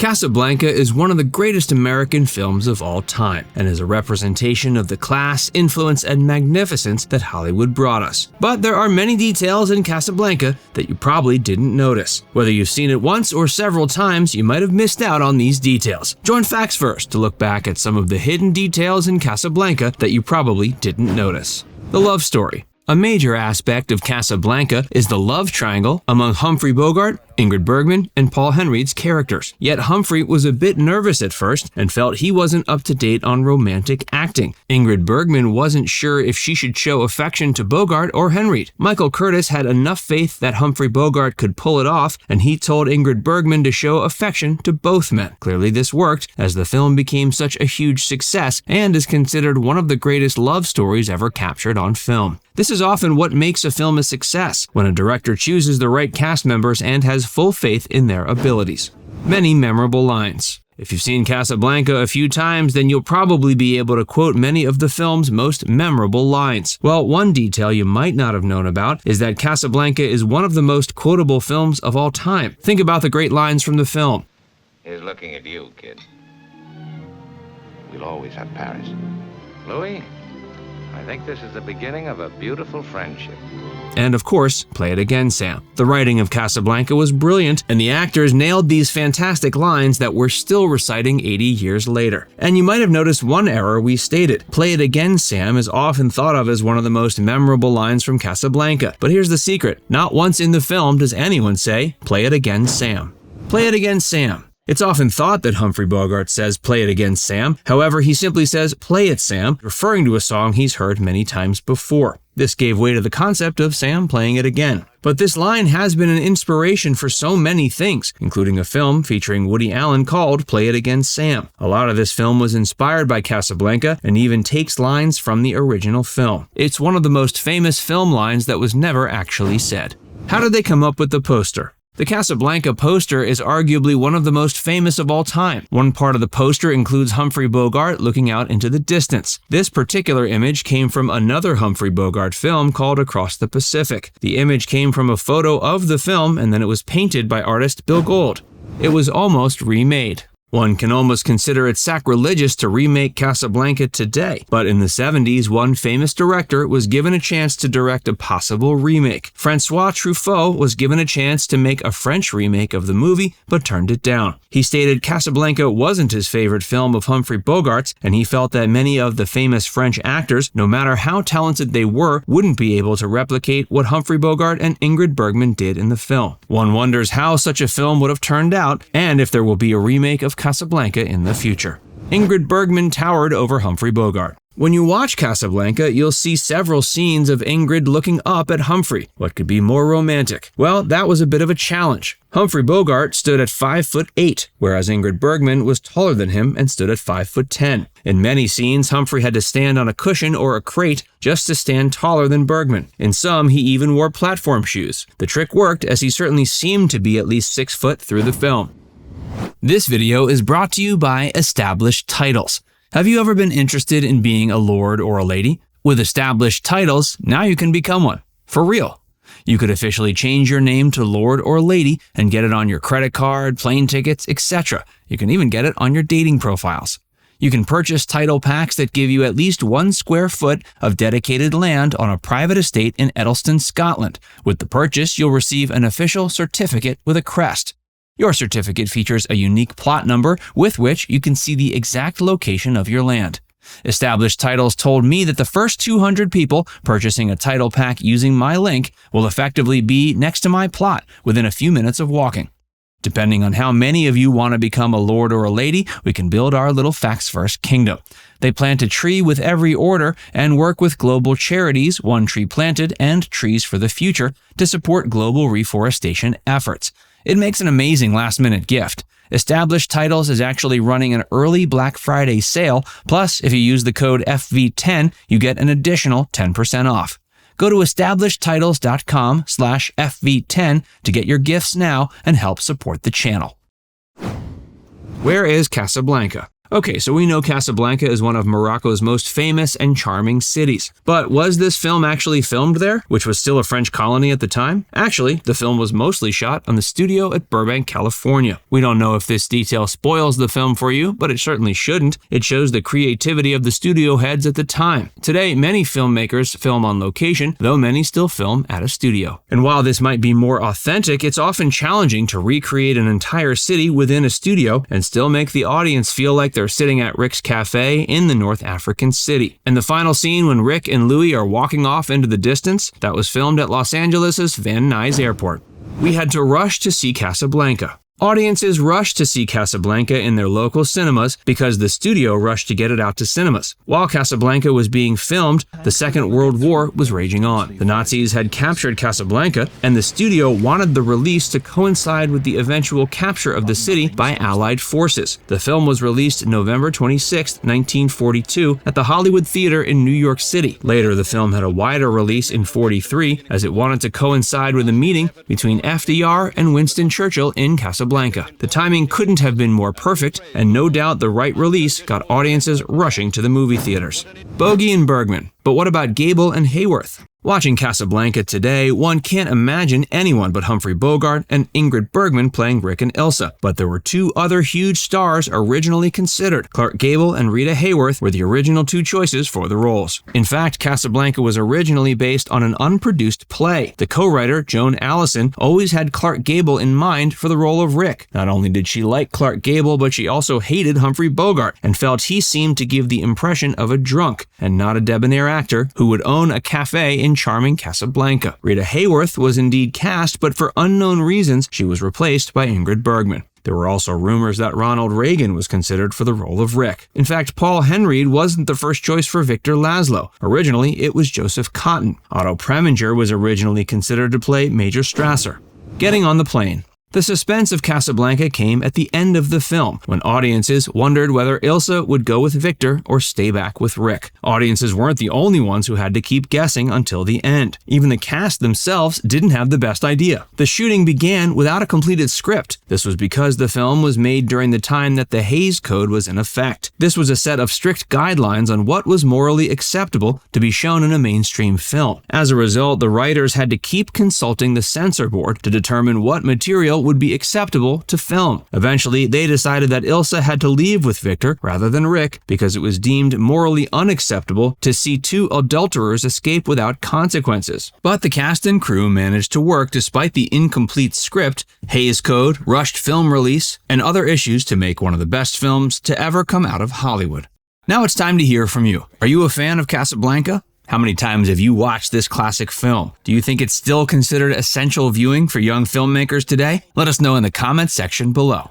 Casablanca is one of the greatest American films of all time, and is a representation of the class, influence, and magnificence that Hollywood brought us. But there are many details in Casablanca that you probably didn't notice. Whether you've seen it once or several times, you might have missed out on these details. Join Facts First to look back at some of the hidden details in Casablanca that you probably didn't notice. The love story. A major aspect of Casablanca is the love triangle among Humphrey Bogart, Ingrid Bergman, and Paul Henreid's characters. Yet Humphrey was a bit nervous at first and felt he wasn't up to date on romantic acting. Ingrid Bergman wasn't sure if she should show affection to Bogart or Henreid. Michael Curtis had enough faith that Humphrey Bogart could pull it off, and he told Ingrid Bergman to show affection to both men. Clearly this worked, as the film became such a huge success and is considered one of the greatest love stories ever captured on film. This is often what makes a film a success, when a director chooses the right cast members and has full faith in their abilities. Many memorable lines. If you've seen Casablanca a few times, then you'll probably be able to quote many of the film's most memorable lines. Well, one detail you might not have known about is that Casablanca is one of the most quotable films of all time. Think about the great lines from the film. He's looking at you, kid. We'll always have Paris. Louis, I think this is the beginning of a beautiful friendship. And of course, Play It Again, Sam. The writing of Casablanca was brilliant, and the actors nailed these fantastic lines that we're still reciting 80 years later. And you might have noticed one error we stated. Play It Again, Sam is often thought of as one of the most memorable lines from Casablanca. But here's the secret. Not once in the film does anyone say, "Play it again, Sam." Play it again, Sam. It's often thought that Humphrey Bogart says, "Play it again, Sam." However, he simply says, "Play it, Sam," referring to a song he's heard many times before. This gave way to the concept of Sam playing it again. But this line has been an inspiration for so many things, including a film featuring Woody Allen called Play It Again, Sam. A lot of this film was inspired by Casablanca and even takes lines from the original film. It's one of the most famous film lines that was never actually said. How did they come up with the poster? The Casablanca poster is arguably one of the most famous of all time. One part of the poster includes Humphrey Bogart looking out into the distance. This particular image came from another Humphrey Bogart film called Across the Pacific. The image came from a photo of the film, and then it was painted by artist Bill Gold. It was almost remade. One can almost consider it sacrilegious to remake Casablanca today, but in the 70s, one famous director was given a chance to direct a possible remake. Francois Truffaut was given a chance to make a French remake of the movie, but turned it down. He stated Casablanca wasn't his favorite film of Humphrey Bogart's, and he felt that many of the famous French actors, no matter how talented they were, wouldn't be able to replicate what Humphrey Bogart and Ingrid Bergman did in the film. One wonders how such a film would have turned out, and if there will be a remake of Casablanca in the future. Ingrid Bergman towered over Humphrey Bogart. When you watch Casablanca, you'll see several scenes of Ingrid looking up at Humphrey. What could be more romantic? Well, that was a bit of a challenge. Humphrey Bogart stood at 5'8", whereas Ingrid Bergman was taller than him and stood at 5'10". In many scenes, Humphrey had to stand on a cushion or a crate just to stand taller than Bergman. In some, he even wore platform shoes. The trick worked, as he certainly seemed to be at least 6 foot through the film. This video is brought to you by Established Titles. Have you ever been interested in being a lord or a lady? With Established Titles, now you can become one. For real. You could officially change your name to Lord or Lady and get it on your credit card, plane tickets, etc. You can even get it on your dating profiles. You can purchase title packs that give you at least 1 square foot of dedicated land on a private estate in Edelston, Scotland. With the purchase, you'll receive an official certificate with a crest. Your certificate features a unique plot number with which you can see the exact location of your land. Established Titles told me that the first 200 people purchasing a title pack using my link will effectively be next to my plot within a few minutes of walking. Depending on how many of you want to become a lord or a lady, we can build our little Facts First kingdom. They plant a tree with every order and work with global charities, One Tree Planted and Trees for the Future, to support global reforestation efforts. It makes an amazing last-minute gift. Established Titles is actually running an early Black Friday sale, plus if you use the code FV10, you get an additional 10% off. Go to establishedtitles.com/FV10 to get your gifts now and help support the channel. Where is Casablanca? Okay, so we know Casablanca is one of Morocco's most famous and charming cities. But was this film actually filmed there, which was still a French colony at the time? Actually, the film was mostly shot on the studio at Burbank, California. We don't know if this detail spoils the film for you, but it certainly shouldn't. It shows the creativity of the studio heads at the time. Today, many filmmakers film on location, though many still film at a studio. And while this might be more authentic, it's often challenging to recreate an entire city within a studio and still make the audience feel like they're sitting at Rick's Cafe in the North African city. And the final scene when Rick and Louis are walking off into the distance, that was filmed at Los Angeles' Van Nuys Airport. We had to rush to see Casablanca. Audiences rushed to see Casablanca in their local cinemas because the studio rushed to get it out to cinemas. While Casablanca was being filmed, the Second World War was raging on. The Nazis had captured Casablanca, and the studio wanted the release to coincide with the eventual capture of the city by Allied forces. The film was released November 26, 1942, at the Hollywood Theater in New York City. Later, the film had a wider release in '43, as it wanted to coincide with a meeting between FDR and Winston Churchill in Casablanca. The timing couldn't have been more perfect, and no doubt the right release got audiences rushing to the movie theaters. Bogie and Bergman. But what about Gable and Hayworth? Watching Casablanca today, one can't imagine anyone but Humphrey Bogart and Ingrid Bergman playing Rick and Ilsa. But there were two other huge stars originally considered. Clark Gable and Rita Hayworth were the original two choices for the roles. In fact, Casablanca was originally based on an unproduced play. The co-writer, Joan Allison, always had Clark Gable in mind for the role of Rick. Not only did she like Clark Gable, but she also hated Humphrey Bogart and felt he seemed to give the impression of a drunk and not a debonair actor who would own a cafe in charming Casablanca. Rita Hayworth was indeed cast, but for unknown reasons, she was replaced by Ingrid Bergman. There were also rumors that Ronald Reagan was considered for the role of Rick. In fact, Paul Henreid wasn't the first choice for Victor Laszlo. Originally, it was Joseph Cotten. Otto Preminger was originally considered to play Major Strasser. Getting on the plane. The suspense of Casablanca came at the end of the film, when audiences wondered whether Ilsa would go with Victor or stay back with Rick. Audiences weren't the only ones who had to keep guessing until the end. Even the cast themselves didn't have the best idea. The shooting began without a completed script. This was because the film was made during the time that the Hays Code was in effect. This was a set of strict guidelines on what was morally acceptable to be shown in a mainstream film. As a result, the writers had to keep consulting the censor board to determine what material would be acceptable to film. Eventually, they decided that Ilsa had to leave with Victor rather than Rick because it was deemed morally unacceptable to see two adulterers escape without consequences. But the cast and crew managed to work despite the incomplete script, Hays Code, rushed film release, and other issues to make one of the best films to ever come out of Hollywood. Now it's time to hear from you. Are you a fan of Casablanca? How many times have you watched this classic film? Do you think it's still considered essential viewing for young filmmakers today? Let us know in the comments section below.